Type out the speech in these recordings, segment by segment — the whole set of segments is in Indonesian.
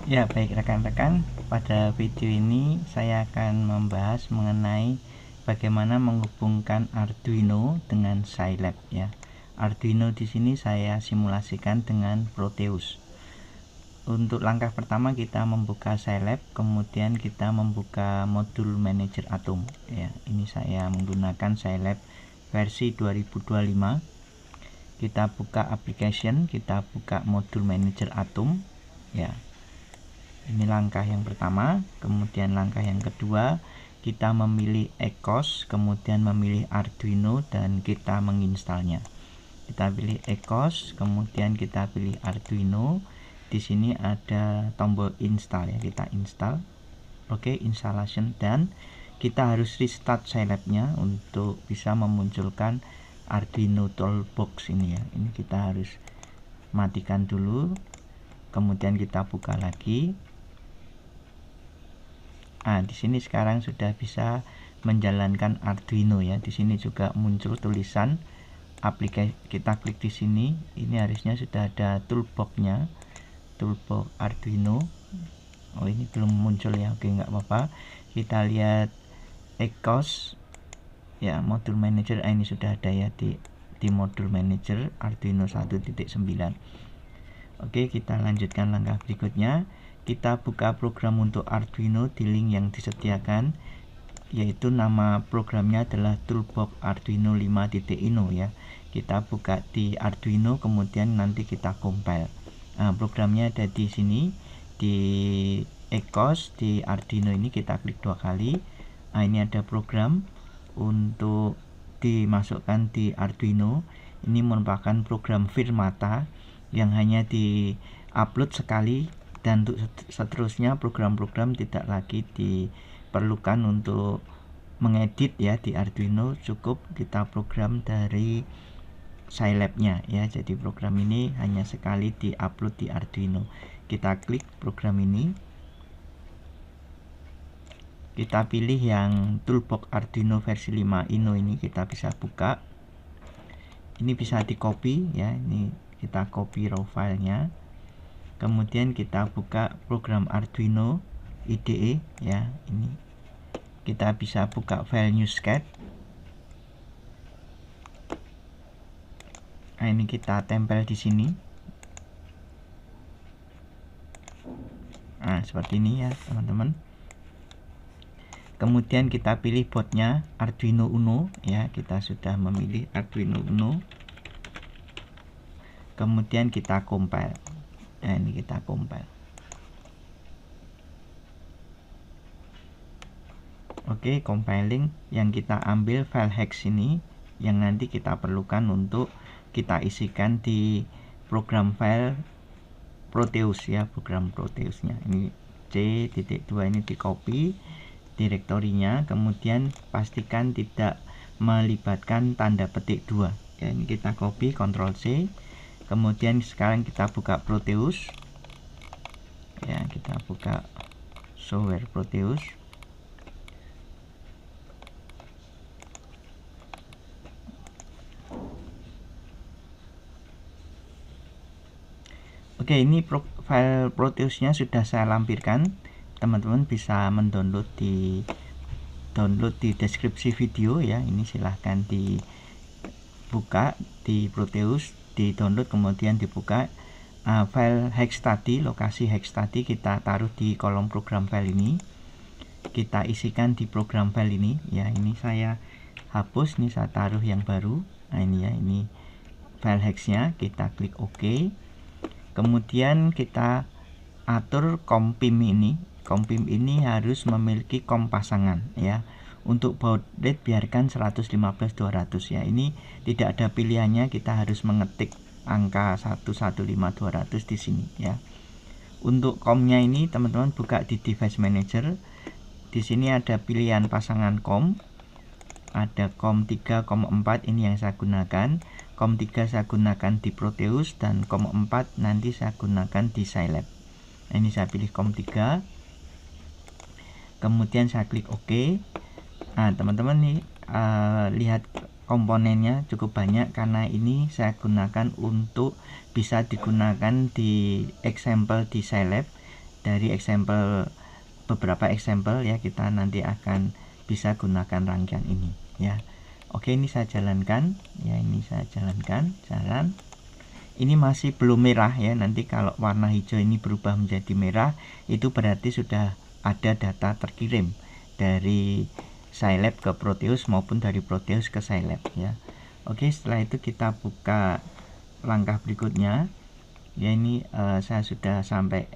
Ya, baik rekan-rekan, pada video ini saya akan membahas mengenai bagaimana menghubungkan Arduino dengan Scilab ya. Arduino di sini saya simulasikan dengan Proteus. Untuk langkah pertama kita membuka Scilab, kemudian kita membuka modul manager Atom ya. Ini saya menggunakan Scilab versi 2025. Kita buka application, kita buka modul manager Atom ya. Ini langkah yang pertama. Kemudian langkah yang kedua, kita memilih Ecos, kemudian memilih Arduino dan kita menginstalnya. Kita pilih Ecos, kemudian kita pilih Arduino. Di sini ada tombol install ya, kita install. Oke, installation, dan kita harus restart Scilab-nya untuk bisa memunculkan Arduino Toolbox ini ya. Ini kita harus matikan dulu. Kemudian kita buka lagi. Di sini sekarang sudah bisa menjalankan Arduino ya. Di sini juga muncul tulisan aplikasi. Kita klik di sini. Ini harusnya sudah ada toolbox-nya, toolbox Arduino. Oh, ini belum muncul ya. Oke, nggak apa-apa. Kita lihat Ecos ya, modul manager. Ini sudah ada ya di modul manager Arduino 1.9. Oke, kita lanjutkan langkah berikutnya. Kita buka program untuk Arduino di link yang disediakan, yaitu nama programnya adalah Toolbox Arduino 5.ino ya. Kita buka di Arduino, kemudian nanti kita compile. Programnya ada di sini di Ecos. Di Arduino ini kita klik 2 kali. Ini ada program untuk dimasukkan di Arduino. Ini merupakan program Firmata yang hanya di-upload sekali, dan untuk seterusnya program-program tidak lagi diperlukan untuk mengedit ya di Arduino. Cukup kita program dari Scilab-nya ya. Jadi program ini hanya sekali di-upload di Arduino. Kita klik program ini. Kita pilih yang Toolbox Arduino versi 5.ino ini, kita bisa buka. Ini bisa di-copy ya. Ini kita copy raw filenya. Kemudian kita buka program Arduino IDE ya. Ini kita bisa buka file newscat. Ini kita tempel di sini. Seperti ini ya teman-teman. Kemudian kita pilih boardnya Arduino Uno ya. Kita sudah memilih Arduino Uno. Kemudian kita compile. Ini kita compile. Oke, compiling. Yang kita ambil file hex ini yang nanti kita perlukan untuk kita isikan di program file Proteus ya, program Proteusnya. Ini C.2 ini di copy direktorinya, kemudian pastikan tidak melibatkan tanda petik 2 ya. Ini kita copy, Ctrl C. Kemudian sekarang kita buka Proteus ya, kita buka software Proteus. Oke, ini file Proteusnya sudah saya lampirkan. Teman-teman bisa mendownload di deskripsi video ya. Ini silahkan dibuka di Proteus, di download, kemudian dibuka. File hex tadi, lokasi hex tadi kita taruh di kolom program file ini. Kita isikan di program file ini ya. Ini saya hapus, ini saya taruh yang baru. Ini ya, ini file hexnya. Kita klik OK. Kemudian kita atur COM/PIM ini. COM/PIM ini harus memiliki COM pasangan ya. Untuk baud rate biarkan 115/200 ya. Ini tidak ada pilihannya, kita harus mengetik angka 115200 di sini ya. Untuk COM-nya ini teman-teman buka di device manager. Di sini ada pilihan pasangan COM. Ada COM3, COM4 ini yang saya gunakan. COM3 saya gunakan di Proteus, dan COM4 nanti saya gunakan di Scilab. Ini saya pilih COM3. Kemudian saya klik OK. Teman-teman nih lihat komponennya cukup banyak, karena ini saya gunakan untuk bisa digunakan di example di Scilab, dari beberapa example ya, kita nanti akan bisa gunakan rangkaian ini ya. Oke, ini saya jalankan ya, ini saya jalan. Ini masih belum merah ya, nanti kalau warna hijau ini berubah menjadi merah, itu berarti sudah ada data terkirim dari Scilab ke Proteus maupun dari Proteus ke Scilab ya. Oke, setelah itu kita buka langkah berikutnya ya. Ini saya sudah sampai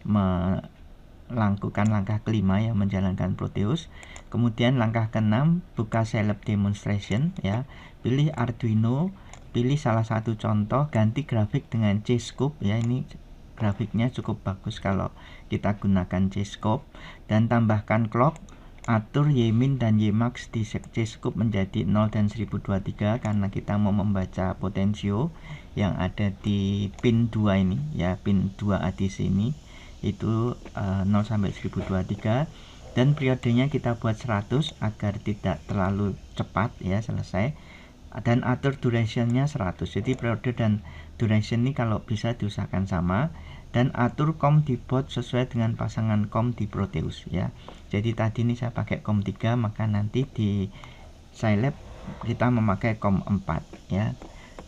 melakukan langkah kelima ya, menjalankan Proteus. Kemudian langkah keenam, buka Scilab demonstration ya, pilih Arduino, pilih salah satu contoh, ganti grafik dengan Cscope ya. Ini grafiknya cukup bagus kalau kita gunakan Cscope, dan tambahkan clock, atur Ymin dan Ymax di Cscope menjadi 0 dan 1023 karena kita mau membaca potensio yang ada di pin 2 ini ya, pin 2 ADC ini itu 0 sampai 1023, dan periodenya kita buat 100 agar tidak terlalu cepat ya selesai, dan atur durationnya 100. Jadi periode dan duration ini kalau bisa diusahakan sama, dan atur COM di board sesuai dengan pasangan COM di Proteus ya. Jadi tadi ini saya pakai COM 3, maka nanti di Scilab kita memakai COM 4 ya.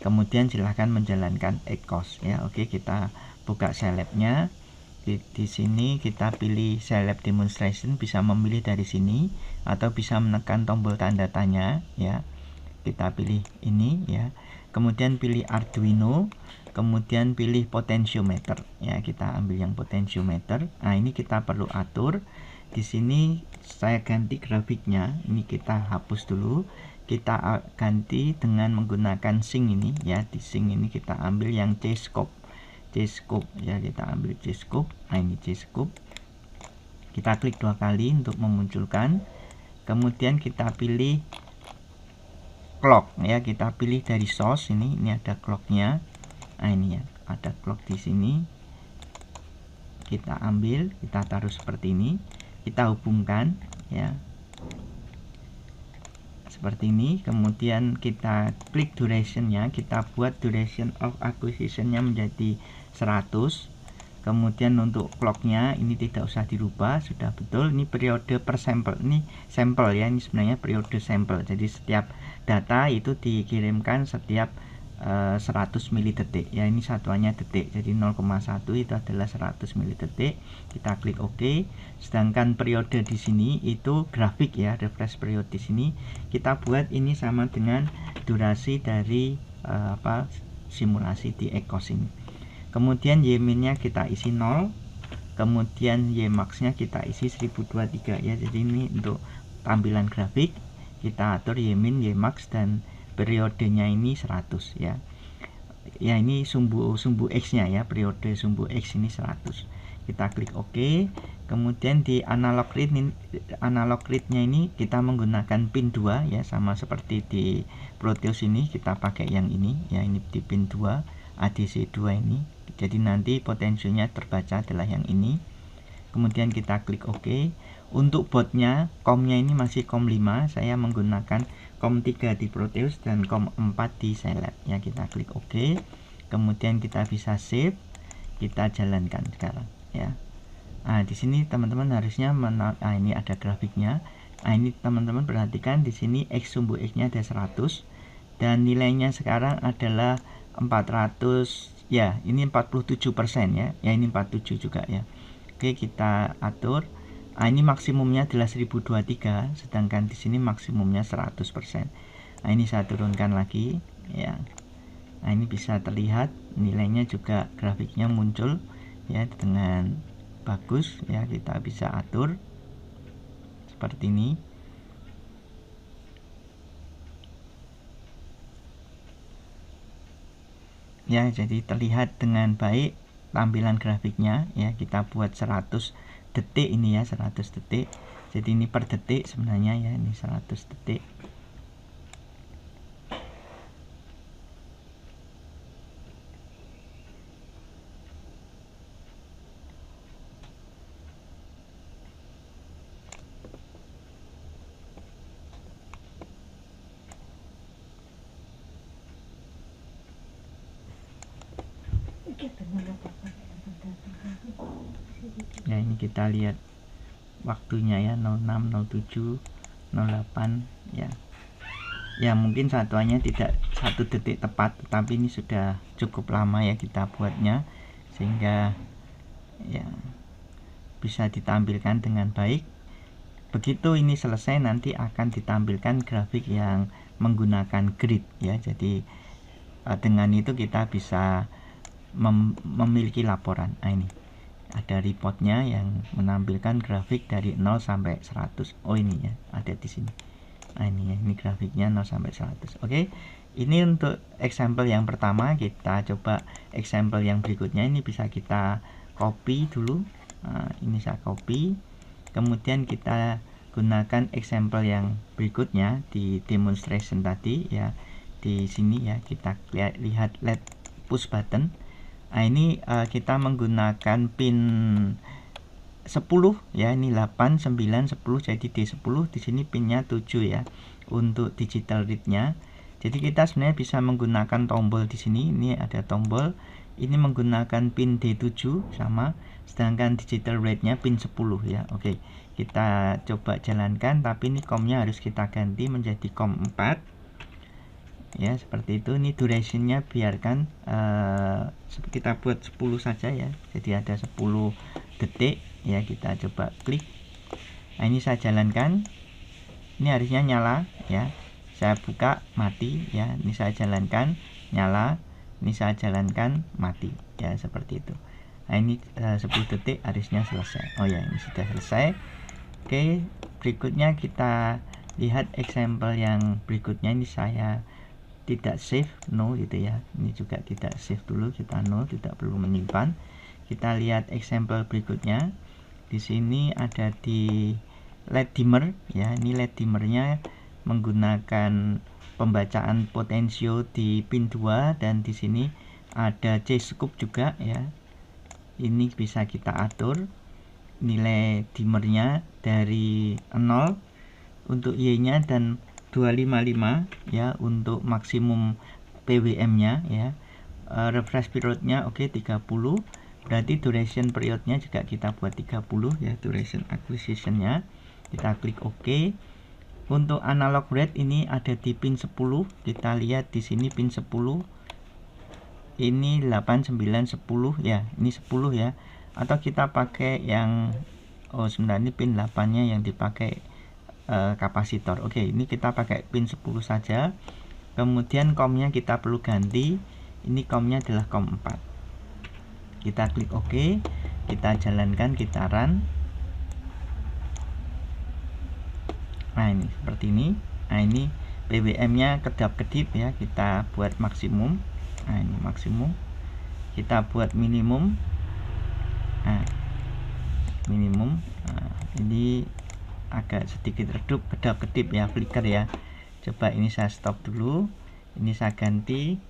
Kemudian silahkan menjalankan ECOS ya. Oke, kita buka Scilabnya. Di sini kita pilih Scilab demonstration, bisa memilih dari sini atau bisa menekan tombol tanda tanya ya. Kita pilih ini ya. Kemudian pilih Arduino, kemudian pilih potentiometer ya, kita ambil yang potentiometer. Nah, ini kita perlu atur. Di sini saya ganti grafiknya, ini kita hapus dulu. Kita ganti dengan menggunakan sync ini ya. Di sync ini kita ambil yang Cscope ya, kita ambil Cscope. Nah, ini Cscope. Kita klik 2 kali untuk memunculkan. Kemudian kita pilih clock ya, kita pilih dari source ini ada clocknya. Nah, ini ya, ada clock di sini. Kita ambil, kita taruh seperti ini, kita hubungkan ya, seperti ini. Kemudian kita klik durationnya, kita buat duration of acquisitionnya menjadi 100. Kemudian untuk clocknya ini tidak usah dirubah, sudah betul. Ini periode per sampel, ini sampel ya, ini sebenarnya periode sampel. Jadi setiap data itu dikirimkan setiap 100 milidetik ya, ini satuannya detik, jadi 0,1 itu adalah 100 milidetik. Kita klik OK. Sedangkan periode di sini itu grafik ya, refresh period di sini kita buat ini sama dengan durasi dari simulasi di ECOS ini. Kemudian Ymin-nya kita isi 0, kemudian Ymax-nya kita isi 1023 ya. Jadi ini untuk tampilan grafik, kita atur Ymin, Ymax, dan periodenya ini 100 ya. Ya, ini sumbu X nya ya, periode sumbu X ini 100. Kita klik OK. Kemudian di analog read-nya ini kita menggunakan pin 2 ya, sama seperti di Proteus ini kita pakai yang ini ya, ini di pin 2 ADC 2 ini. Jadi nanti potensinya terbaca adalah yang ini. Kemudian kita klik OK. Untuk boardnya, COM-nya ini masih COM 5, saya menggunakan COM 3 di Proteus dan COM 4 di Scilab ya. Kita klik OK. Kemudian kita bisa save, kita jalankan sekarang ya. Nah, di sini teman-teman harusnya ini ada grafiknya. Nah, ini teman-teman perhatikan di sini X sumbu X-nya ada 100 dan nilainya sekarang adalah 400 ya, ini 47% ya. Ya, ini 47 juga ya. Oke, kita atur. Nah, ini maksimumnya adalah 1023, sedangkan di sini maksimumnya 100%. Nah, ini saya turunkan lagi ya. Nah, ini bisa terlihat nilainya juga, grafiknya muncul ya dengan bagus ya. Kita bisa atur seperti ini ya. Jadi terlihat dengan baik tampilan grafiknya ya. Kita buat 100 detik ini ya, 100 detik. Jadi ini per detik sebenarnya ya, ini 100 detik. Ya, ini kita lihat waktunya ya, 06, 07, 08 ya. Ya, mungkin satuannya tidak 1 detik tepat, tetapi ini sudah cukup lama ya kita buatnya, sehingga ya bisa ditampilkan dengan baik. Begitu ini selesai, nanti akan ditampilkan grafik yang menggunakan grid ya. Jadi dengan itu kita bisa memiliki laporan. Nah, ini ada reportnya yang menampilkan grafik dari 0 sampai 100. Oh, ini ya, ada di sini. Nah, ini ya, ini grafiknya 0 sampai 100. Oke. Ini untuk example yang pertama. Kita coba example yang berikutnya. Ini bisa kita copy dulu. Nah, ini saya copy. Kemudian kita gunakan example yang berikutnya di demonstration tadi ya. Di sini ya, kita lihat LED push button. Nah, ini kita menggunakan pin 10 ya, ini 8, 9, 10, jadi D10. Di sini pinnya 7 ya untuk digital read-nya. Jadi kita sebenarnya bisa menggunakan tombol di sini. Ini ada tombol. Ini menggunakan pin D7 sama, sedangkan digital read-nya pin 10 ya. Oke, kita coba jalankan, tapi ini COM-nya harus kita ganti menjadi COM 4. Ya, seperti itu. Ini duration-nya biarkan kita buat 10 saja ya. Jadi ada 10 detik ya. Kita coba klik. Nah, ini saya jalankan. Ini harusnya nyala ya. Saya buka, mati ya. Ini saya jalankan, nyala. Ini saya jalankan, mati ya, seperti itu. Nah, ini 10 detik harusnya selesai. Oh ya, ini sudah selesai. Oke, berikutnya kita lihat example yang berikutnya. Ini saya tidak save, no gitu ya. Ini juga tidak save dulu, kita no, tidak perlu menyimpan. Kita lihat example berikutnya. Di sini ada di LED dimmer ya. Ini LED dimmernya menggunakan pembacaan potensio di pin 2, dan di sini ada J-scope juga ya. Ini bisa kita atur nilai dimmernya dari 0 untuk Y-nya dan 255 ya untuk maksimum PWM-nya ya. Refresh period-nya oke, 30. Berarti duration period-nya juga kita buat 30 ya, duration acquisition-nya. Kita klik OK. Untuk analog read ini ada di pin 10. Kita lihat di sini pin 10. Ini 8, 9, 10 ya. Ini 10 ya. Atau kita pakai yang sebenarnya ini pin 8-nya yang dipakai kapasitor. Oke, ini kita pakai pin 10 saja. Kemudian COM-nya kita perlu ganti. Ini COM-nya adalah COM 4. Kita klik OK. Kita jalankan, kita run. Nah, ini seperti ini. Nah, ini PWM-nya kedap-kedip ya. Kita buat maksimum. Nah, ini maksimum. Kita buat minimum. Nah, minimum. Nah, ini agak sedikit redup, kedap-kedip ya, flicker ya. Coba ini saya stop dulu. Ini saya ganti